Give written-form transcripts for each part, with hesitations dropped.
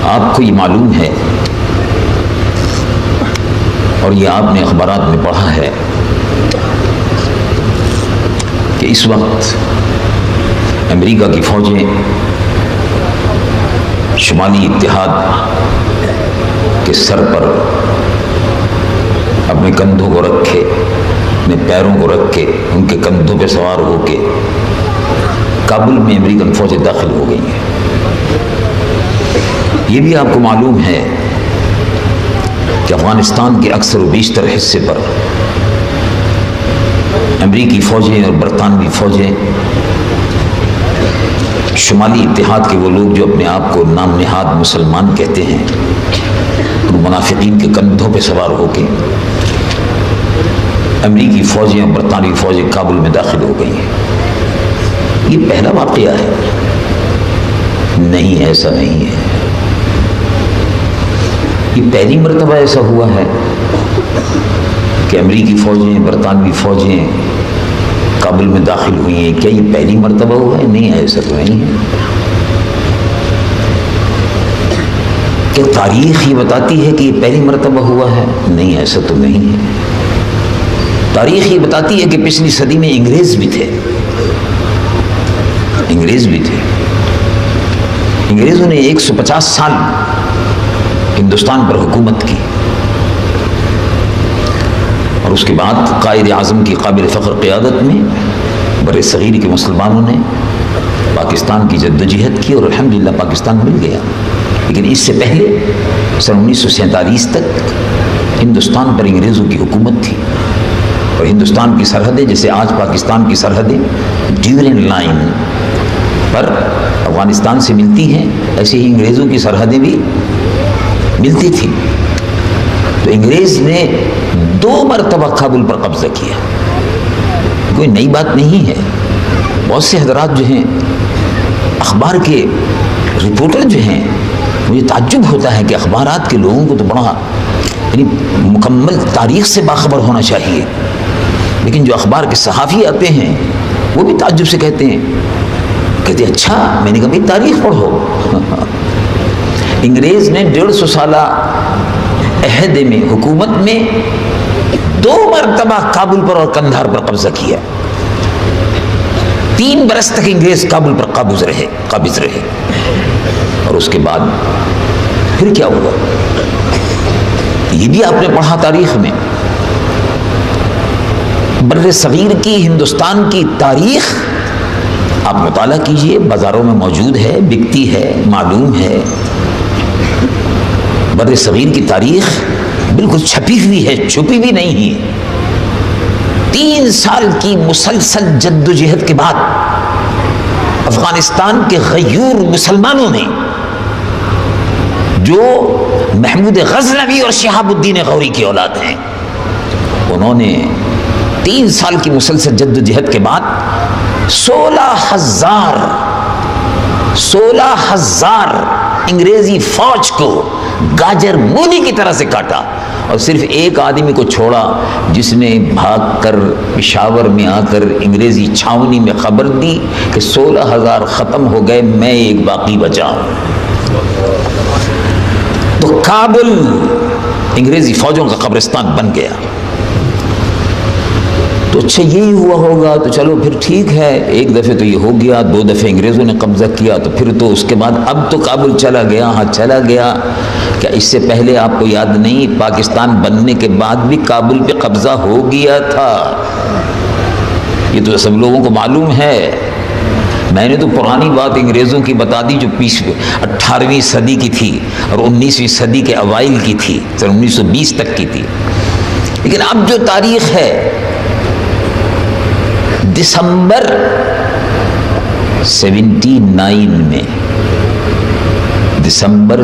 آپ کو یہ معلوم ہے اور یہ آپ نے اخبارات میں پڑھا ہے کہ اس وقت امریکہ کی فوجیں شمالی اتحاد کے سر پر اپنے کندھوں کو رکھے، اپنے پیروں کو رکھ کے، ان کے کندھوں پہ سوار ہو کے کابل میں امریکن فوجیں داخل ہو گئی ہیں۔ یہ بھی آپ کو معلوم ہے کہ افغانستان کے اکثر و بیشتر حصے پر امریکی فوجیں اور برطانوی فوجیں، شمالی اتحاد کے وہ لوگ جو اپنے آپ کو نام نہاد مسلمان کہتے ہیں، ان منافقین کے کندھوں پہ سوار ہو کے امریکی فوجیں اور برطانوی فوجیں کابل میں داخل ہو گئی ہیں۔ یہ پہلا واقعہ ہے؟ نہیں، ایسا نہیں ہے۔ یہ پہلی مرتبہ ایسا ہوا ہے کہ امریکی فوجیں، برطانوی فوجیں کابل میں داخل ہوئی ہیں؟ کیا یہ پہلی مرتبہ ہوا ہے؟ نہیں، ایسا تو نہیں ہے۔ کیا تاریخ یہ بتاتی ہے کہ یہ پہلی مرتبہ ہوا ہے؟ نہیں، ایسا تو نہیں ہے۔ تاریخ یہ بتاتی ہے کہ پچھلی صدی میں انگریز بھی تھے، انگریزوں نے 150 سال ہندوستان پر حکومت کی، اور اس کے بعد قائد اعظم کی قابل فخر قیادت میں بر صغیر کے مسلمانوں نے پاکستان کی جدوجہد کی اور الحمدللہ پاکستان مل گیا۔ لیکن اس سے پہلے سن 1947 تک ہندوستان پر انگریزوں کی حکومت تھی، اور ہندوستان کی سرحدیں جیسے آج پاکستان کی سرحدیں ڈیورنڈ لائن پر افغانستان سے ملتی ہیں، ایسے ہی انگریزوں کی سرحدیں بھی ملتی تھی۔ تو انگریز نے 2 مرتبہ کابل پر قبضہ کیا، کوئی نئی بات نہیں ہے۔ بہت سے حضرات جو ہیں، اخبار کے رپورٹر جو ہیں، مجھے تعجب ہوتا ہے کہ اخبارات کے لوگوں کو تو بڑا یعنی مکمل تاریخ سے باخبر ہونا چاہیے، لیکن جو اخبار کے صحافی آتے ہیں وہ بھی تعجب سے کہتے ہیں اچھا، میں نے کہا بھائی تاریخ پڑھو۔ انگریز نے 150 سالہ عہد میں، حکومت میں 2 مرتبہ کابل پر اور قندھار پر قبضہ کیا۔ 3 برس تک انگریز کابل پر قابض رہے، اور اس کے بعد پھر کیا ہوا یہ بھی آپ نے پڑھا تاریخ میں۔ بر صغیر کی، ہندوستان کی تاریخ آپ مطالعہ کیجئے، بازاروں میں موجود ہے، بکتی ہے، معلوم ہے۔ بر صغیر کی تاریخ بالکل چھپی ہوئی ہے، چھپی بھی نہیں ہے۔ 3 سال کی مسلسل جدوجہد کے بعد افغانستان کے غیور مسلمانوں نے، جو محمود غزنوی اور شہاب الدین غوری کی اولاد ہیں، انہوں نے 3 سال کی مسلسل جدوجہد کے بعد 16,000 انگریزی فوج کو گاجر مولی کی طرح سے کاٹا، اور صرف ایک آدمی کو چھوڑا جس نے بھاگ کر پشاور میں آ کر انگریزی چھاونی میں خبر دی کہ 16,000 ختم ہو گئے، میں ایک باقی بچا ہوں۔ تو کابل انگریزی فوجوں کا قبرستان بن گیا۔ تو اچھا یہی ہوا ہوگا تو چلو پھر ٹھیک ہے، 1 دفعہ تو یہ ہو گیا، 2 دفعہ انگریزوں نے قبضہ کیا، تو پھر تو اس کے بعد اب تو کابل چلا گیا۔ ہاں چلا گیا، کیا اس سے پہلے آپ کو یاد نہیں پاکستان بننے کے بعد بھی کابل پہ قبضہ ہو گیا تھا؟ یہ تو سب لوگوں کو معلوم ہے۔ میں نے تو پرانی بات انگریزوں کی بتا دی جو 18ویں صدی کی تھی اور 19ویں صدی کے اوائل کی تھی، سن 1920 تک کی تھی۔ لیکن اب جو تاریخ ہے، دسمبر 79 میں، دسمبر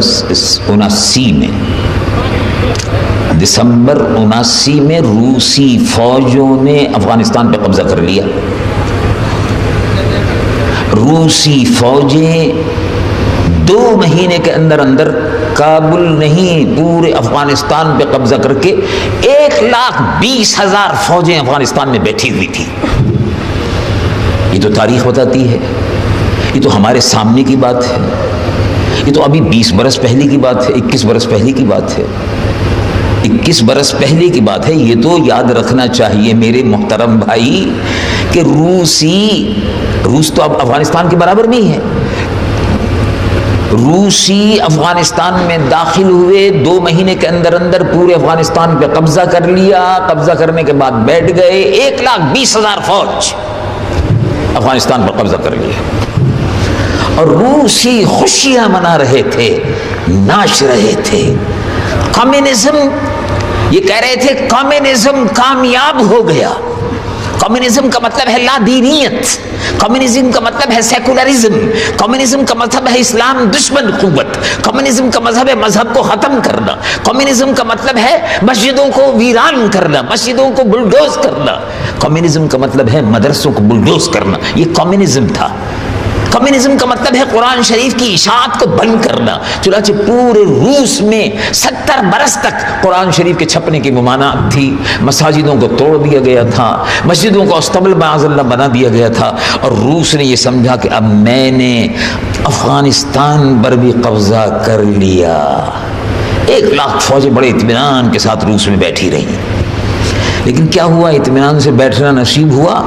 79 میں روسی فوجوں نے افغانستان پہ قبضہ کر لیا۔ روسی فوجیں 2 مہینے کے اندر اندر کابل نہیں پورے افغانستان پہ قبضہ کر کے 1,20,000 فوجیں افغانستان میں بیٹھی ہوئی تھی۔ یہ تو تاریخ بتاتی ہے، یہ تو ہمارے سامنے کی بات ہے۔ یہ تو ابھی 20 برس پہلے کی بات ہے، 21 برس پہلے کی بات ہے، 21 برس پہلے کی بات ہے۔ یہ تو یاد رکھنا چاہیے میرے محترم بھائی کہ روس تو اب افغانستان کے برابر نہیں ہے۔ روسی افغانستان میں داخل ہوئے، 2 مہینے کے اندر اندر پورے افغانستان پہ قبضہ کر لیا، قبضہ کرنے کے بعد بیٹھ گئے، 1,20,000 فوج افغانستان پر قبضہ کر لیا، اور روسی خوشیاں منا رہے تھے، ناچ رہے تھے۔ کمیونزم، یہ کہہ رہے تھے کمیونزم کامیاب ہو گیا۔ کمیونزم کا مطلب ہے لا دینیت، کمیونزم کا مطلب ہے سیکولرزم، کمیونزم کا مطلب ہے اسلام دشمن قوت، کمیونزم کا مذہب ہے مذہب کو ختم کرنا، کمیونزم کا مطلب ہے مسجدوں کو ویران کرنا، مسجدوں کو بلڈوز کرنا، کمیونزم کا مطلب ہے مدرسوں کو بلڈوز کرنا، یہ کمیونزم تھا۔ کمیونزم کا مطلب ہے قرآن شریف کی اشاعت کو بند کرنا۔ چنانچہ پورے روس میں 70 برس تک قرآن شریف کے چھپنے کی ممانعت تھی، مساجدوں کو توڑ دیا گیا تھا، مسجدوں کو استبل معاذ اللہ بنا دیا گیا تھا، اور روس نے یہ سمجھا کہ اب میں نے افغانستان پر بھی قبضہ کر لیا۔ 1,00,000 فوجیں بڑے اطمینان کے ساتھ روس میں بیٹھی رہیں، لیکن کیا ہوا؟ اطمینان سے بیٹھنا نصیب ہوا؟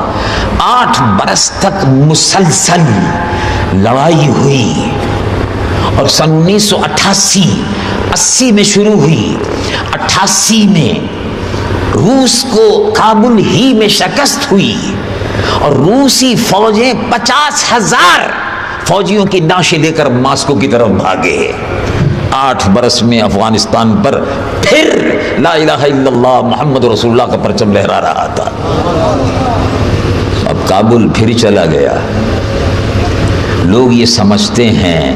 8 برس تک مسلسل لڑائی ہوئی، اور سن 1988 میں شروع ہوئی۔ 88 میں روس کو کابل ہی میں شکست ہوئی، اور روسی فوجیں 50,000 فوجیوں کی نعشیں لے کر ماسکو کی طرف بھاگے۔ 8 برس میں افغانستان پر پھر لا الہ الا اللہ محمد رسول اللہ کا پرچم لہرا رہا تھا۔ اب کابل پھر چلا گیا۔ لوگ یہ سمجھتے ہیں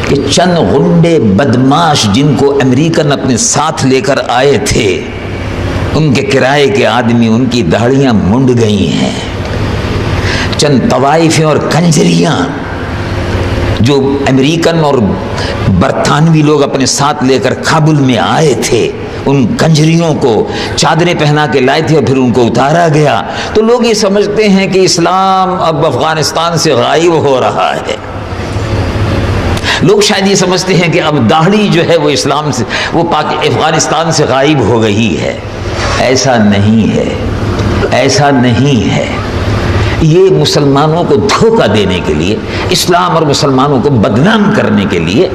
کہ چند غنڈے بدماش جن کو امریکن اپنے ساتھ لے کر آئے تھے، ان کے کرائے کے آدمی، ان کی داڑھیاں منڈ گئی ہیں۔ چند طوائفیں اور کنجریاں جو امریکن اور برطانوی لوگ اپنے ساتھ لے کر کابل میں آئے تھے، ان کنجریوں کو چادریں پہنا کے لائے تھے اور پھر ان کو اتارا گیا۔ تو لوگ یہ سمجھتے ہیں کہ اسلام اب افغانستان سے غائب ہو رہا ہے۔ لوگ شاید یہ سمجھتے ہیں کہ اب داڑھی جو ہے وہ اسلام سے، وہ افغانستان سے غائب ہو گئی ہے۔ ایسا نہیں ہے، ایسا نہیں ہے۔ یہ مسلمانوں کو دھوکہ دینے کے لیے، اسلام اور مسلمانوں کو بدنام کرنے کے لیے،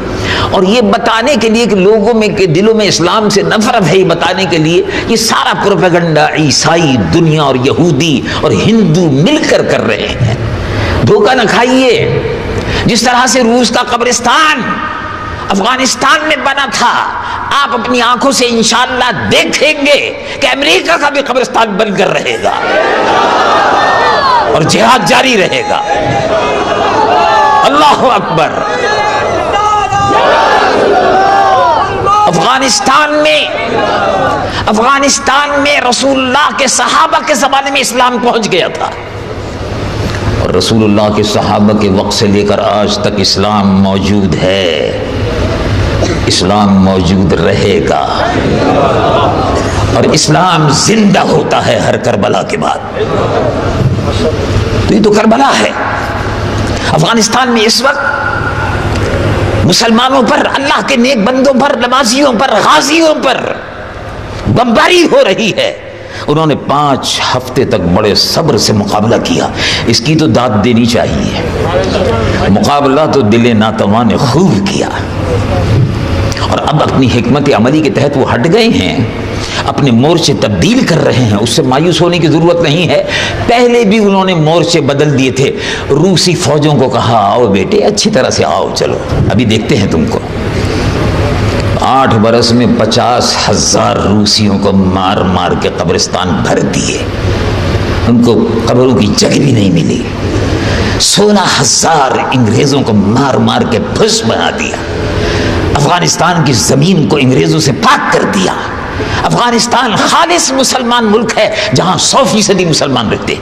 اور یہ بتانے کے لیے کہ لوگوں میں کے دلوں میں اسلام سے نفرت ہے، یہ بتانے کے لیے یہ سارا پروپیگنڈا عیسائی دنیا اور یہودی اور ہندو مل کر کر رہے ہیں۔ دھوکہ نہ کھائیے۔ جس طرح سے روس کا قبرستان افغانستان میں بنا تھا، آپ اپنی آنکھوں سے انشاءاللہ دیکھیں گے کہ امریکہ کا بھی قبرستان بن کر رہے گا، اور جہاد جاری رہے گا۔ اللہ اکبر۔ افغانستان میں رسول اللہ کے صحابہ کے زمانے میں اسلام پہنچ گیا تھا، اور رسول اللہ کے صحابہ کے وقت سے لے کر آج تک اسلام موجود ہے، اسلام موجود رہے گا، اور اسلام زندہ ہوتا ہے ہر کربلا کے بعد۔ تو یہ تو کربلا ہے۔ افغانستان میں اس وقت مسلمانوں پر، اللہ کے نیک بندوں پر، نمازیوں پر، غازیوں پر بمباری ہو رہی ہے۔ انہوں نے 5 ہفتے تک بڑے صبر سے مقابلہ کیا، اس کی تو داد دینی چاہیے۔ مقابلہ تو دل ناتواں نے خوب کیا، اور اب اپنی حکمت عملی کے تحت وہ ہٹ گئے ہیں، اپنے مورچے تبدیل کر رہے ہیں۔ اس سے مایوس ہونے کی ضرورت نہیں ہے، پہلے بھی انہوں نے مورچے بدل دیے تھے۔ روسی فوجوں کو کہا آؤ بیٹے اچھی طرح سے آؤ، چلو ابھی دیکھتے ہیں تم کو۔ 8 برس میں 50,000 روسیوں کو مار مار کے قبرستان بھر دیے، ان کو قبروں کی جگہ بھی نہیں ملی۔ 16,000 انگریزوں کو مار مار کے بھس بنا دیا۔ افغانستان کی زمین کو انگریزوں سے پاک کر دیا۔ افغانستان خالص مسلمان ملک ہے جہاں 100% مسلمان رہتے ہیں۔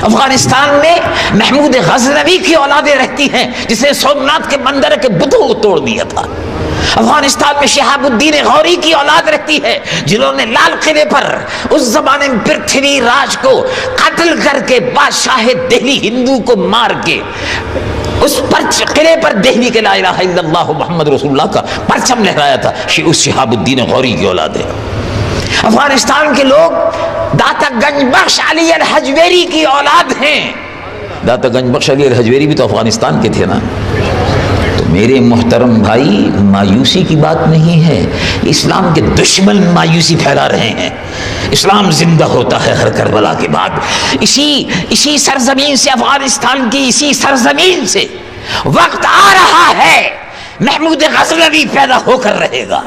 افغانستان میں محمود غزنوی کی اولادیں رہتی ہیں جس نے سومناتھ کے مندر کے بتوں کو توڑ دیا تھا۔ افغانستان میں شہاب الدین غوری کی اولاد رہتی ہے، جنہوں نے لال قلعے پر اس زمانے میں پرتھوی راج کو قتل کر کے بادشاہ دہلی ہندو کو مار کے اس قلعے پر دہلی کے لا الہ الا اللہ محمد رسول اللہ کا پرچم لہرایا تھا، اس شہاب الدین غوری کی اولاد ہے۔ افغانستان کے لوگ داتا گنج بخش علی الحجویری کی اولاد ہیں۔ داتا گنج بخش علی الحجویری بھی تو افغانستان کے تھے نا۔ تو میرے محترم بھائی، مایوسی کی بات نہیں ہے، اسلام کے دشمن مایوسی پھیلا رہے ہیں۔ اسلام زندہ ہوتا ہے ہر کربلا کے بعد۔ اسی سرزمین سے، افغانستان کی اسی سرزمین سے وقت آ رہا ہے محمود غزنوی پیدا ہو کر رہے گا۔